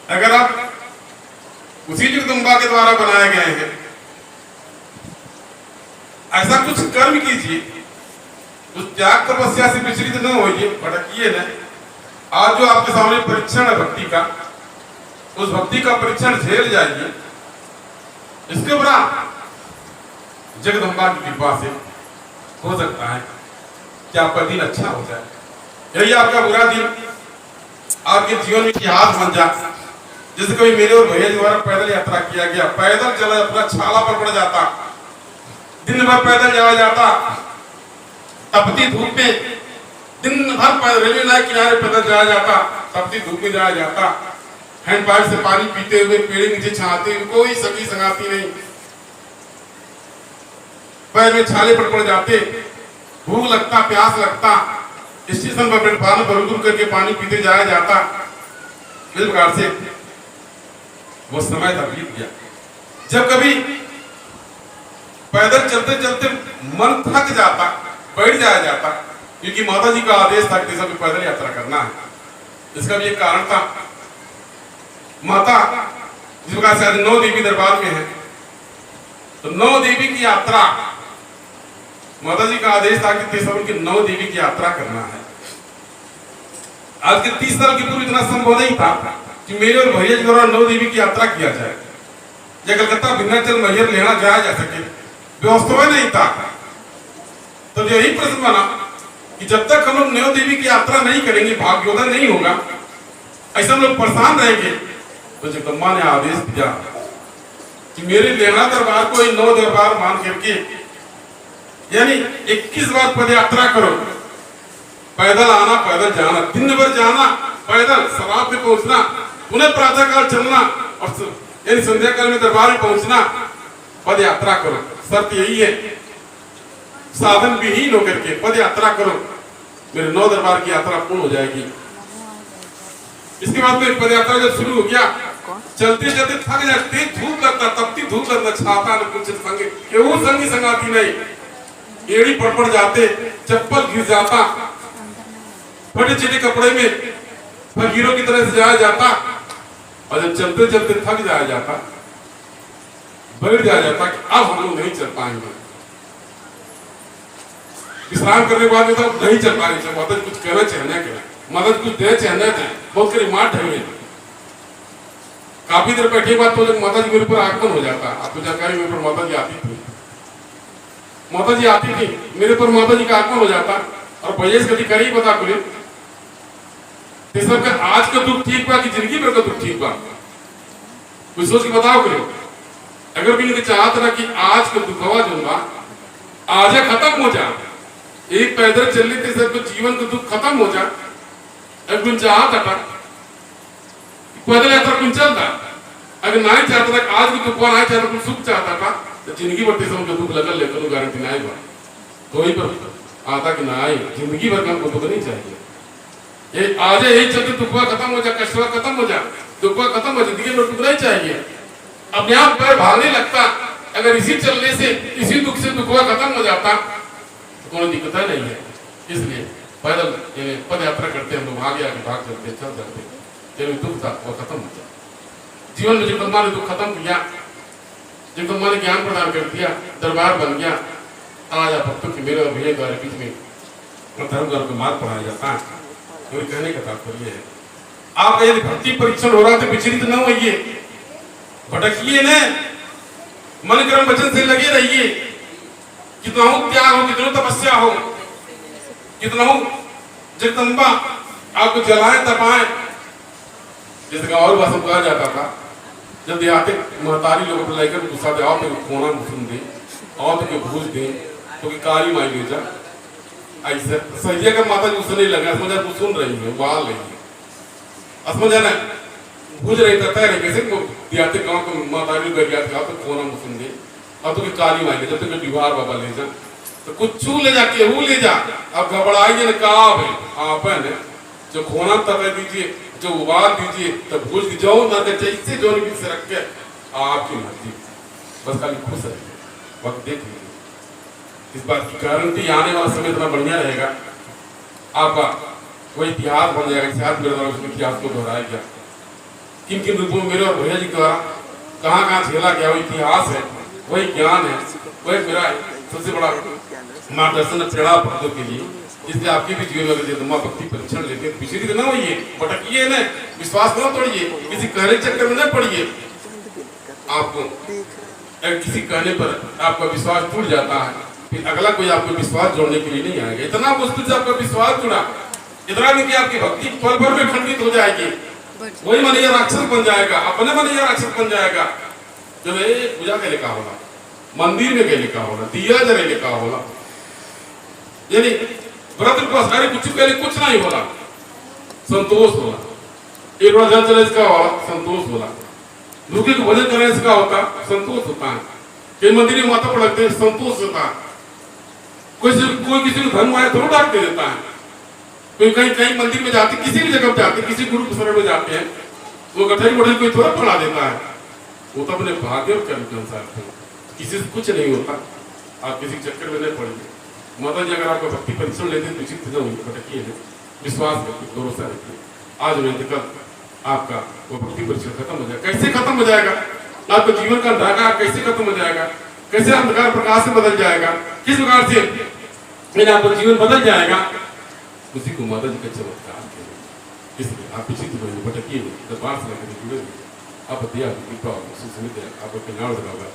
अगर आप उसी जगदम्बा के द्वारा बनाए गए हैं, ऐसा कुछ कर्म कीजिए, उस त्याग तपस्या से विचलित न होइए, भटकिए न। आज जो आपके सामने परीक्षण है भक्ति का, उस भक्ति का परीक्षण झेल जाइए। इसके बाद जगदम्बा की कृपा से हो सकता है कि आपका दिन अच्छा हो जाए। यही आपका बुरा दिन आपके जीवन में इतिहास बन जाए। जैसे कभी मेरे और भैया जी द्वारा पैदल यात्रा किया गया, पैदल चला अपना छाला पर पड़ जाता, दिन भर पैदल जाया जाता, तपती धूप में दिन भर रेलवे लाइन किनारे पैदल जाया जाता, तपती धूप में जाया जाता, हैंड पाइप से पानी पीते हुए, पेड़ नीचे छाते हुए, कोई सगी संगाती नहीं, पैर में छाले पड़ जाते, भूख लगता, प्यास लगता, स्टेशन पर प्लेटफार्म पर रुक करके पानी पीते जाया जाता। इस प्रकार से वो समय था, बीत गया। जब कभी पैदल चलते चलते मन थक जाता, बैठ जाया जाता, क्योंकि माता जी का आदेश था कि सब पैदल यात्रा करना है। इसका भी एक कारण था। माता जिस प्रकार से आज 9 देवी दरबार में है, तो 9 देवी की यात्रा, माता जी का आदेश था कि सब उनकी 9 देवी की यात्रा करना है। आज के 30 साल के पूर्व इतना संभव नहीं था कि मेरे और भैया के द्वारा 9 देवी की यात्रा किया जाए, या कलकत्ता विंध्याचल मैहर लेना जाया जा सके, व्यवस्था नहीं था। तो यही प्रश्न बना कि जब तक हम लोग 9 देवी की यात्रा नहीं करेंगे, भाग्योदय नहीं होगा, ऐसा हम लोग परेशान रहेंगे। तो जगदम्बा ने आदेश दिया कि मेरे लेना दरबार को 9 दरबार मान करके, यानी 21 बार पद यात्रा करो, पैदल आना, पैदल जाना, दिन भर जाना, पैदल शराब में पहुंचना, पुनः प्रातः काल चलना, और यानी संध्या काल में दरबार में पहुंचना, पद यात्रा करो। शर्त यही है, साधन विहीन होकर के पद यात्रा करो, मेरे 9 दरबार की यात्रा पूर्ण हो जाएगी। इसके बाद में पद यात्रा जब शुरू हो गया, चलते चलते थक जाते, धूप लगता, तपती धूप लगता, छाता न कुछ संगे, केहू संगी संगाती नहीं, एड़ी पड़ जाते, चप्पल घिस जाता, फटे चिटे कपड़े में फकीरों की तरह से जाया जाता, और जब चलते चलते थक जाया जाता, बैठ जाया जाता कि अब हम लोग नहीं चल पाएंगे। विश्राम करने के बाद में तो नहीं चल पा रही, माता जी कुछ कहना चाहिए, माता जी कुछ दे चाहिए, बहुत करीब मार ढंगे। काफी देर बैठे बाद तो जब माता जी मेरे ऊपर आगमन हो जाता, आपको जानकारी मेरे पर माता जी आती थी, माता जी आती थी मेरे पर, माता जी का आगमन हो जाता, और भैया से कभी करी बता बोले सबका आज का दुख ठीक बा कि जिंदगी भर का दुख ठीक बा, कुछ सोच के बताओ करो। अगर भी नहीं चाहता ना कि आज का दुखवा जो बा आज खत्म हो जा, एक पैदल चलने से सबको जीवन का दुख खत्म हो जा, अगर चाहता था पैदल यात्रा कुछ चलता, अगर नहीं चाहता था आज भी दुख नहीं चाहता, कुछ सुख चाहता था, तो जिंदगी भर समझ दुख लगल लेकर गारंटी नहीं बा, कोई पर आता कि ना जिंदगी भर का दुख नहीं चाहिए। ये आज यही चलते दुखवा खत्म हो जा, कष्टवा खत्म हो जा, दुखवा खत्म हो जा, जिंदगी में दुख नहीं चाहिए। अपने आप पैर भागने लगता, अगर इसी चलने से, इसी दुख से दुखवा खत्म हो जाता तो कोई दिक्कत नहीं है। इसलिए पैदल पद यात्रा करते हम लोग, आगे आगे भाग चलते, चल चलते, जो दुख था वो खत्म हो जाए। जीवन में जगदम्बा ने दुख खत्म किया, जगदम्बा ने ज्ञान प्रदान कर दिया, दरबार बन गया। आज आप भक्तों के मेरे और भैया द्वारा बीच में धर्म को मार्ग पढ़ाया जाता है। तो कहने का तात्पर्य है, आप यदि भक्ति परीक्षण हो रहा तो विचलित न होइए, भटकिए न, मन कर्म वचन से लगे रहिए। कितना हो त्याग हो, कितना तपस्या हो, कितना हो जगदम्बा आपको जलाएं तपाएं। जैसे गाँव भाषा में कहा जाता था, जब देहाते महतारी लोगों को लेकर गुस्सा दे, आओ तो खोना मुसुन दे, आओ तो भूज दे, तो काली माई ले जा, ऐसे सही अगर माता जी उसने नहीं लगा, समझा तू सुन रही है, बाल रही है, समझा ना, भूज रही था, तैयार कैसे दियाते गाँव को मातारी लोग गया था, तो खोना मुसुन दे, अब तो काली माई ले जा, तो डिवार बाबा ले जा, तो कुछ ले जा, केहू ले जा, अब घबराइए न, का भाई आप है जो खोना तब दीजिए, जो उबाल दीजिए, तब भूज जाओ ना, जैसे जो से रख के आपकी मर्जी, बस खाली खुश है, वक्त देख लीजिए। इस बात की गारंटी आने वाला समय इतना बढ़िया रहेगा, आपका कोई इतिहास बन जाएगा, इतिहास उसमें इतिहास को दोहराया गया किन किन रूपों में मेरे और भैया जी द्वारा कहाँ कहाँ झेला गया, वो इतिहास है, वही ज्ञान है, वही मेरा सबसे बड़ा मार्गदर्शन प्रेरणा भक्तों के लिए। इसलिए आपके भी जीवन में यदि माँ भक्ति परीक्षण लेते हैं, विचलित न होइए, भटकिए न, विश्वास न तोड़िए, किसी कहने चक्कर में न पड़िए। आपको किसी कहने पर आपका विश्वास टूट जाता है, फिर अगला कोई आपको विश्वास जोड़ने के लिए नहीं आएगा। इतना मुश्किल से आपका विश्वास जुड़ा, इतना नहीं कि आपकी भक्ति पल भर में खंडित हो जाएगी, वही मन ये राक्षस बन जाएगा, अपने मन ये राक्षस बन जाएगा। जब ये पूजा के लिखा होला, मंदिर में के लिखा होला, दिया जरे लिखा होला, यानी व्रत उपवास अरे कुछ के लिए कुछ नहीं होला, संतोष होला। एक बार जल चले इसका होला संतोष होला, दुखी को भजन करने से क्या होता, संतोष होता है। कई मंदिर में माथा पड़कते हैं, संतोष होता है। कोई किसी को धर्म आया थोड़ा डांट दे देता है, कोई कहीं कहीं मंदिर में जाते, किसी भी जगह जाते, किसी गुरु शरण में जाते हैं, वो गठरी वठरी कोई थोड़ा फड़ा देता है, वो तो अपने भाग्य और कर्म के अनुसार थे, किसी से कुछ नहीं होता। आप किसी चक्कर में नहीं पड़ेंगे। माता जी अगर आपका भक्ति परीक्षण लेते हैं तो चित्त न भटकिए, विश्वास रखिए, भरोसा रखिए। आज नहीं कल आपका वो भक्ति परीक्षण खत्म हो जाएगा। कैसे खत्म हो जाएगा? आपका जीवन का अंधकार कैसे खत्म हो जाएगा? कैसे अंधकार प्रकाश से बदल जाएगा? किस प्रकार से आपका जीवन बदल जाएगा? उसी को माता जी का चमत्कार के, इसलिए आप पिछली भटकिए, दरबार से जुड़े, आप कृपा सुसमित आपका कल्याण होगा।